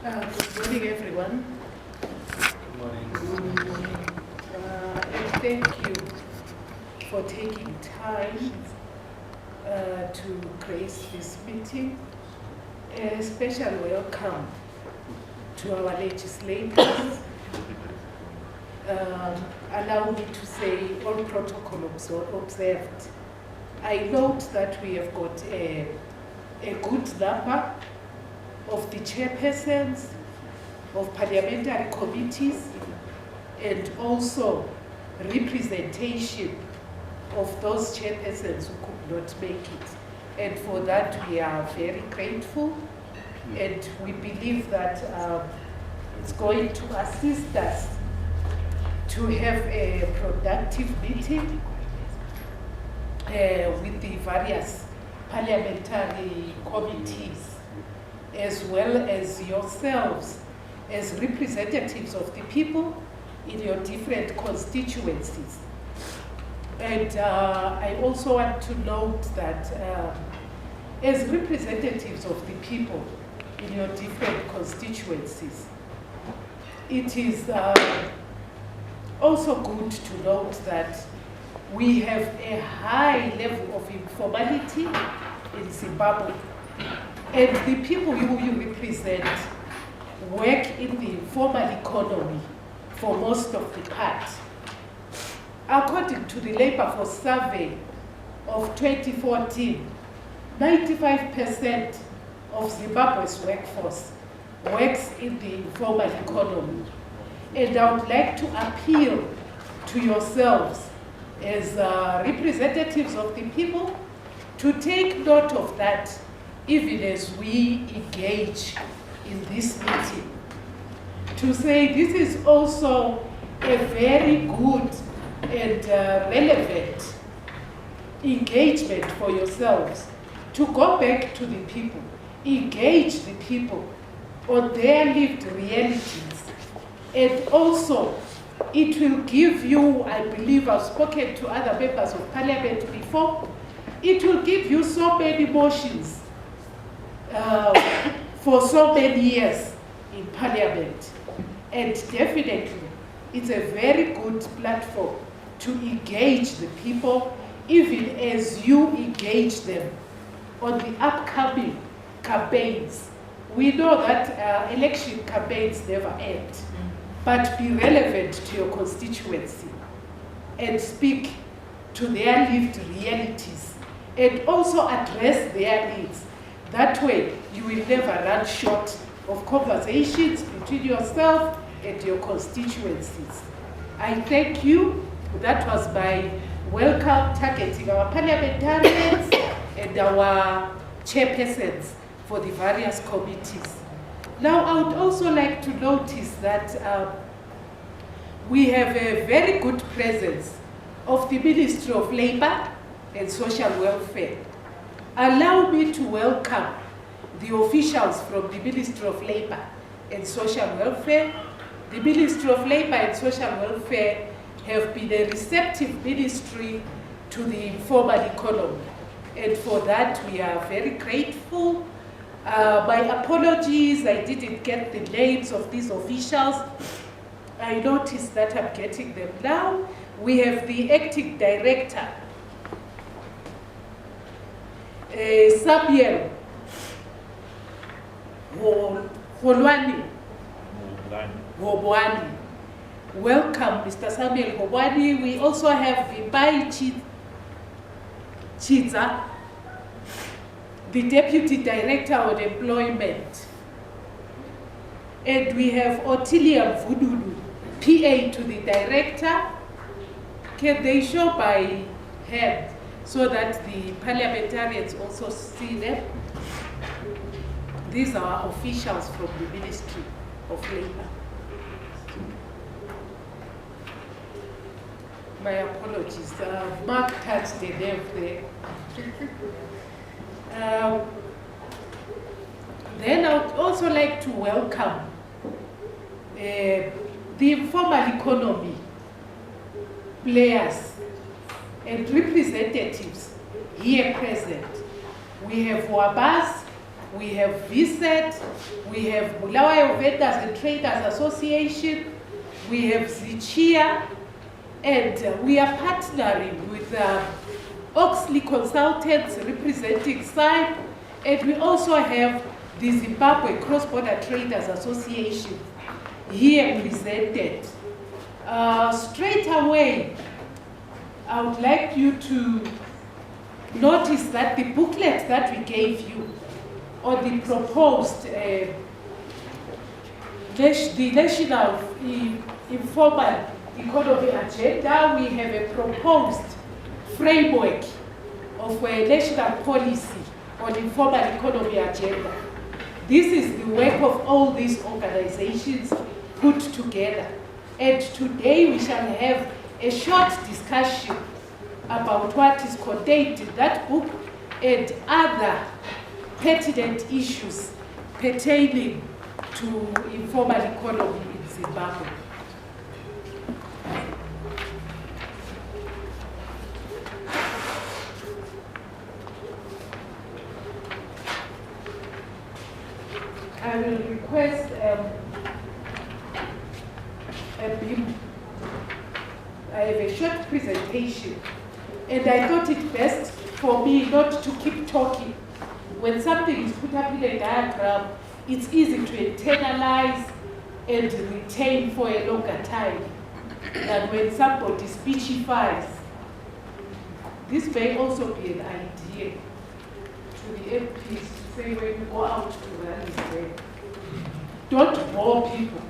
Good morning, everyone. Good morning. Good morning. And thank you for taking time to grace this meeting. A special welcome to our legislators. Allow me to say all protocol observed. I note that we have got a good number of the chairpersons of parliamentary committees and also representation of those chairpersons who could not make it. And for that we are very grateful, and we believe that it's going to assist us to have a productive meeting with the various parliamentary committees, as well as yourselves as representatives of the people in your different constituencies. And I also want to note that as representatives of the people in your different constituencies, it is also good to note that we have a high level of informality in Zimbabwe. And the people who you represent work in the informal economy for most of the part. According to the Labour Force Survey of 2014, 95% of Zimbabwe's workforce works in the informal economy. And I would like to appeal to yourselves as representatives of the people to take note of that, even as we engage in this meeting. To say this is also a very good and relevant engagement for yourselves, to go back to the people, engage the people on their lived realities. And also, it will give you, I believe I've spoken to other members of parliament before, it will give you so many motions for so many years in parliament. And definitely, it's a very good platform to engage the people, even as you engage them on the upcoming campaigns. We know that election campaigns never end, but be relevant to your constituency and speak to their lived realities and also address their needs. That way, you will never run short of conversations between yourself and your constituencies. I thank you. That was my welcome targeting our parliamentarians and our chairpersons for the various committees. Now, I would also like to notice that we have a very good presence of the Ministry of Labour and Social Welfare. Allow me to welcome the officials from the Ministry of Labour and Social Welfare. The Ministry of Labour and Social Welfare have been a receptive ministry to the informal economy. And for that, we are very grateful. My apologies, I didn't get the names of these officials. I noticed that I'm getting them now. We have the acting director, Samuel Holwani. Welcome, Mr. Samuel Holwani. We also have Vibai Chiza, the Deputy Director on Employment. And we have Otilia Vudulu, PA to the Director. Can they show by hand so that the parliamentarians also see them? These are officials from the Ministry of Labour. My apologies, Mark touched the name there. Then I would also like to welcome the informal economy players and representatives here present. We have Wabas, we have VSET, we have Bulawayo Vendors and Traders Association, we have ZCIEA, and we are partnering with Oxley Consultants representing SIPE, and we also have the Zimbabwe Cross-Border Traders Association here presented. Straight away, I would like you to notice that the booklet that we gave you on the proposed the National Informal Economy Agenda, we have a proposed framework of a national policy on informal economy agenda. This is the work of all these organizations put together. And today we shall have a short discussion about what is contained in that book and other pertinent issues pertaining to informal economy in Zimbabwe. I will request I have a short presentation, and I thought it best for me not to keep talking. When something is put up in a diagram, it's easy to internalize and retain for a longer time than when somebody speechifies. This may also be an idea to the MPs to say when you go out to rallies there, don't bore people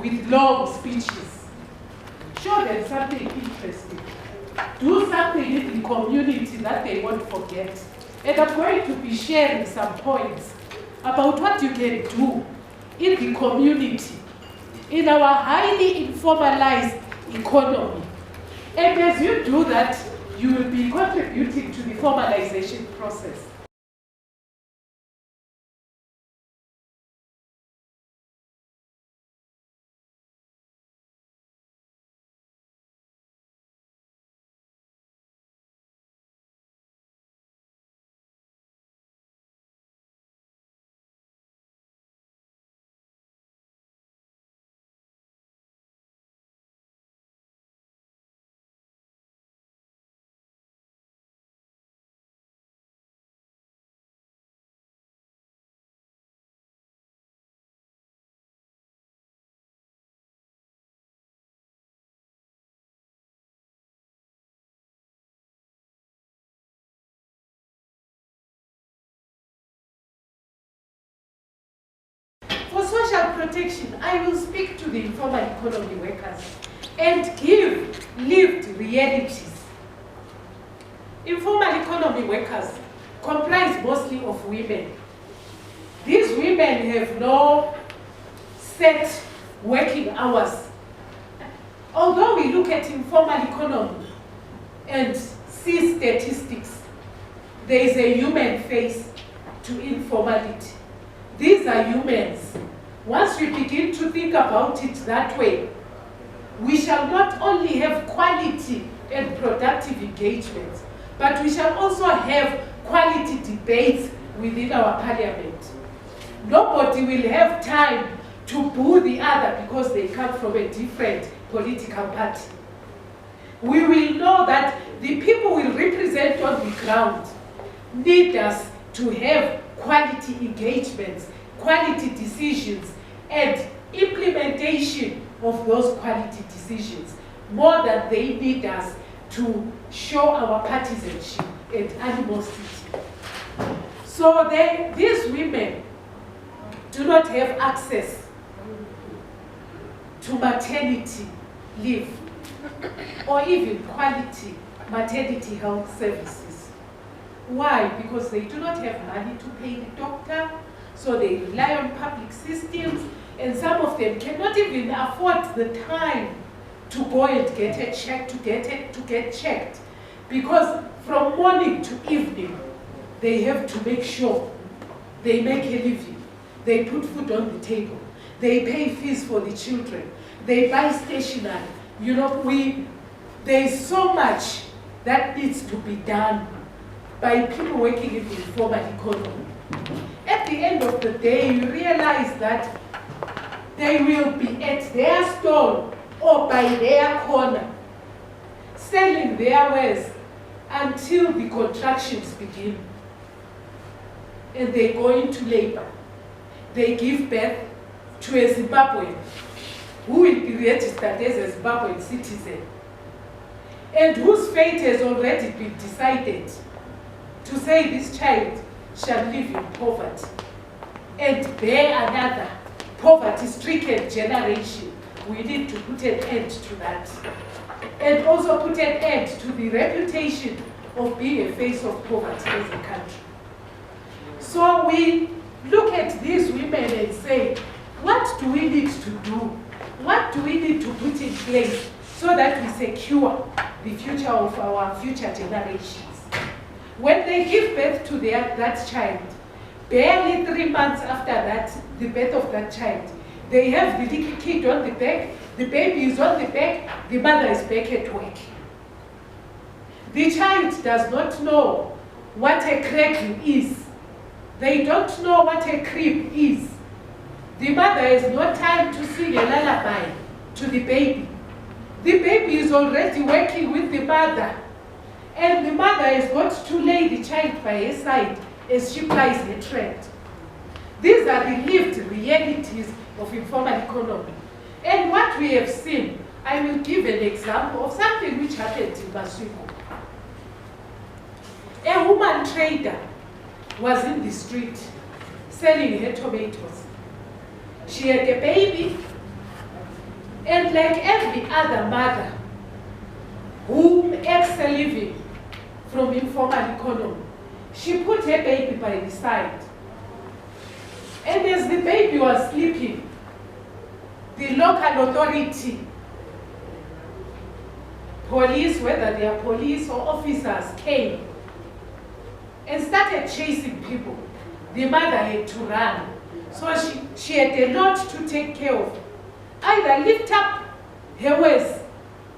with long speeches. Show them something interesting. Do something in the community that they won't forget. And I'm going to be sharing some points about what you can do in the community, in our highly informalized economy. And as you do that, you will be contributing to the formalization process. For social protection, I will speak to the informal economy workers and give lived realities. Informal economy workers comprise mostly of women. These women have no set working hours. Although we look at informal economy and see statistics, there is a human face to informality. These are humans. Once we begin to think about it that way, we shall not only have quality and productive engagements, but we shall also have quality debates within our parliament. Nobody will have time to boo the other because they come from a different political party. We will know that the people we represent on the ground need us to have quality engagements, quality decisions, and implementation of those quality decisions, more than they need us to show our partisanship and animosity. So these women do not have access to maternity leave or even quality maternity health services. Why? Because they do not have money to pay the doctor, so they rely on public systems, and some of them cannot even afford the time to go and get a check, to get checked. Because from morning to evening, they have to make sure they make a living. They put food on the table. They pay fees for the children. They buy stationery. You know, there's so much that needs to be done by people working in the informal economy. At at the end of the day, you realize that they will be at their stall or by their corner, selling their wares until the contractions begin. And they go into labor. They give birth to a Zimbabwean who will be registered as a Zimbabwean citizen and whose fate has already been decided to say this child shall live in poverty and bear another poverty-stricken generation. We need to put an end to that. And also put an end to the reputation of being a face of poverty as a country. So we look at these women and say, what do we need to do? What do we need to put in place so that we secure the future of our future generations? When they give birth to that child, barely 3 months after that, the birth of that child, they have the little kid on the back, the baby is on the back, the mother is back at work. The child does not know what a cradle is. They don't know what a crib is. The mother has no time to sing a lullaby to the baby. The baby is already working with the mother, and the mother has got to lay the child by her side as she plies her trade. These are the lived realities of informal economy. And what we have seen, I will give an example of something which happened in Basuko. A woman trader was in the street selling her tomatoes. She had a baby, and like every other mother who makes a living from informal economy, she put her baby by the side. And as the baby was sleeping, the local authority, police, whether they are police or officers, came and started chasing people. The mother had to run. So she had a lot to take care of. Either lift up her waist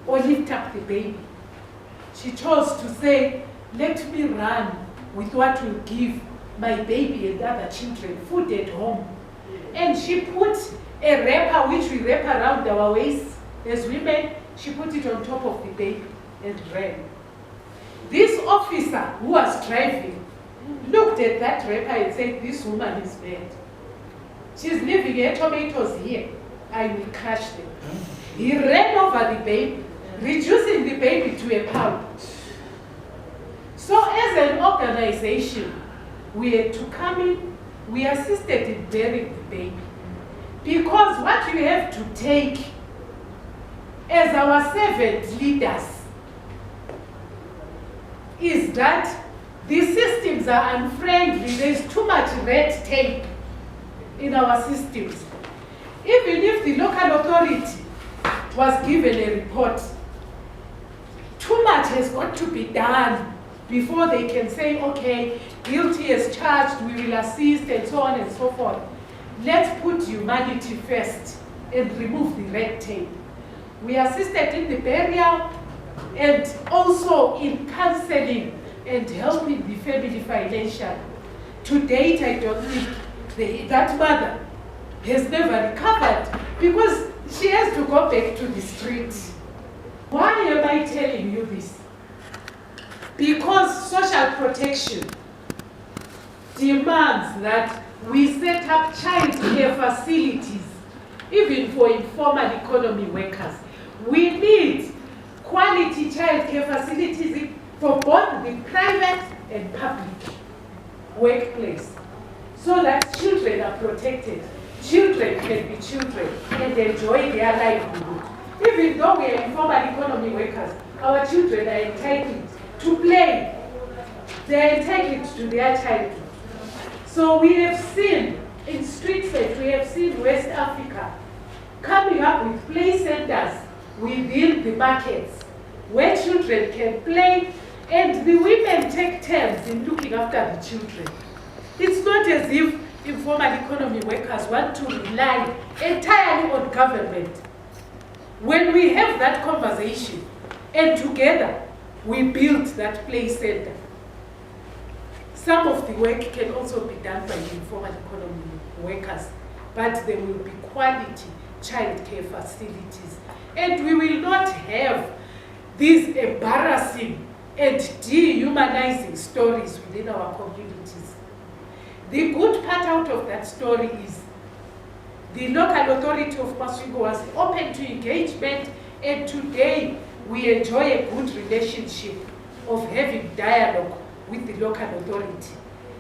or lift up the baby. She chose to say, let me run with what will give my baby and other children food at home. And she put a wrapper which we wrap around our waist as women, she put it on top of the baby and ran. This officer who was driving looked at that wrapper and said, this woman is mad. She's leaving her tomatoes here. I will crush them. He ran over the baby, reducing the baby to a pulp. So as an organization, we had to come in, we assisted in bearing the baby. Because what we have to take as our servant leaders is that the systems are unfriendly. There's too much red tape in our systems. Even if the local authority was given a report, too much has got to be done before they can say, okay, guilty as charged, we will assist, and so on and so forth. Let's put humanity first and remove the red tape. We assisted in the burial and also in counseling and helping the family financially. To date, I don't think that mother has never recovered because she has to go back to the street. Why am I telling you this? Because social protection demands that we set up child care facilities, even for informal economy workers. We need quality child care facilities for both the private and public workplace, so that children are protected. Children can be children and enjoy their livelihood. Even though we are informal economy workers, our children are entitled to play. They are entitled to their childhood. So we have seen in streetside, we have seen West Africa coming up with play centers within the markets where children can play and the women take turns in looking after the children. It's not as if informal economy workers want to rely entirely on government. When we have that conversation and together we build that play center, Some of the work can also be done by the informal economy workers, but there will be quality childcare facilities. And we will not have these embarrassing and dehumanizing stories within our communities. The good part out of that story is the local authority of Masvingo was open to engagement, and today we enjoy a good relationship of having dialogue with the local authority.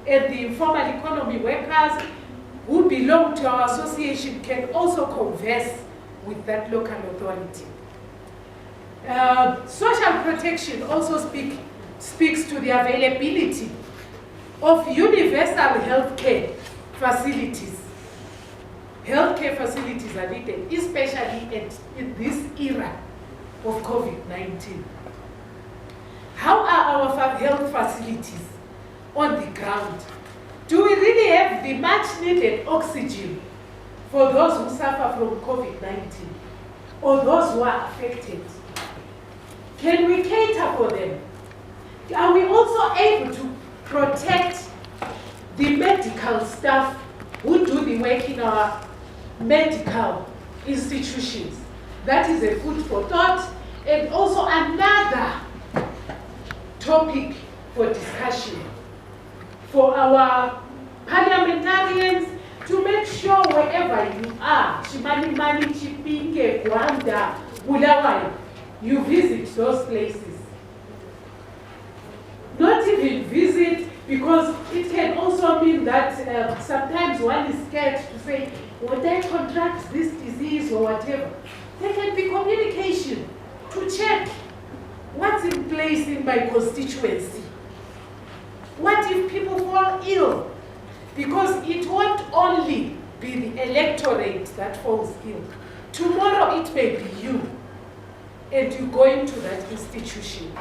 And the informal economy workers who belong to our association can also converse with that local authority. Social protection also speaks to the availability of universal healthcare facilities. Healthcare facilities are needed, especially in this era of COVID-19. How are our health facilities on the ground? Do we really have the much needed oxygen for those who suffer from COVID-19 or those who are affected? Can we cater for them? Are we also able to protect the medical staff who do the work in our medical institutions? That is a food for thought, and also another topic for discussion for our parliamentarians to make sure wherever you are, Chimanimani, Chipinge, Gwanda, Bulawayo, you visit those places. Not even visit, because it can also mean that sometimes one is scared to say, would I contract this disease or whatever? There can be communication to check what's in place in my constituency. What if people fall ill? Because it won't only be the electorate that falls ill. Tomorrow it may be you, and you go into that institution.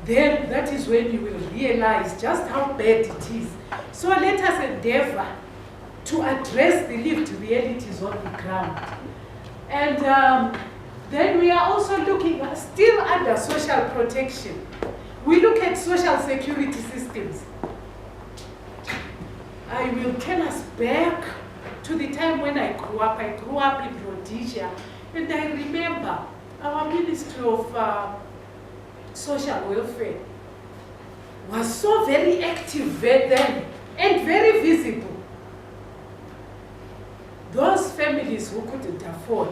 Then that is when you will realize just how bad it is. So let us endeavor to address the lived realities on the ground. And then we are also looking, still under social protection, we look at social security systems. I will take us back to the time when I grew up. I grew up in Rhodesia, and I remember our Ministry of Social Welfare was so very active then and very visible. Those families who couldn't afford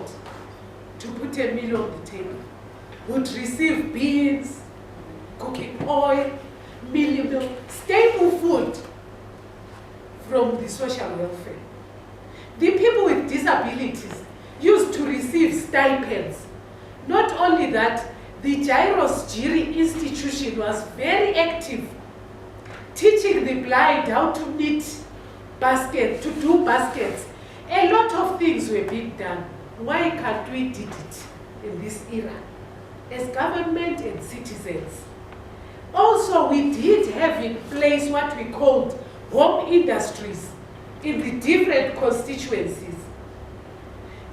to put a meal on the table would receive beans, cooking oil, milk, staple food from the social welfare. The people with disabilities used to receive stipends. Not only that, the Jairus Jiri institution was very active, teaching the blind how to knit baskets, to do baskets. A lot of things were being done. Why can't we do it in this era as government and citizens? Also, we did have in place what we called home industries in the different constituencies,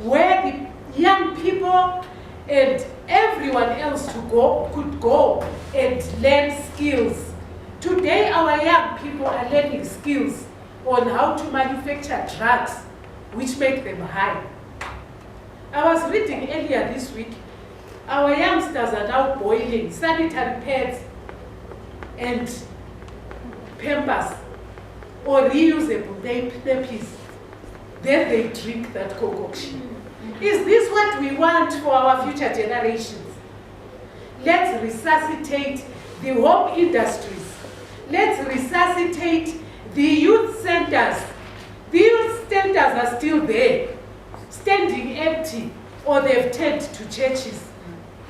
where the young people and everyone else could go and learn skills. Today, our young people are learning skills on how to manufacture drugs, which make them high. I was reading earlier this week, our youngsters are now boiling sanitary pads and Pampers or reusable nappies. Then they drink that concoction. Is this what we want for our future generations? Let's resuscitate the home industries. Let's resuscitate the youth centers. The youth centers are still there, standing empty, or they've turned to churches.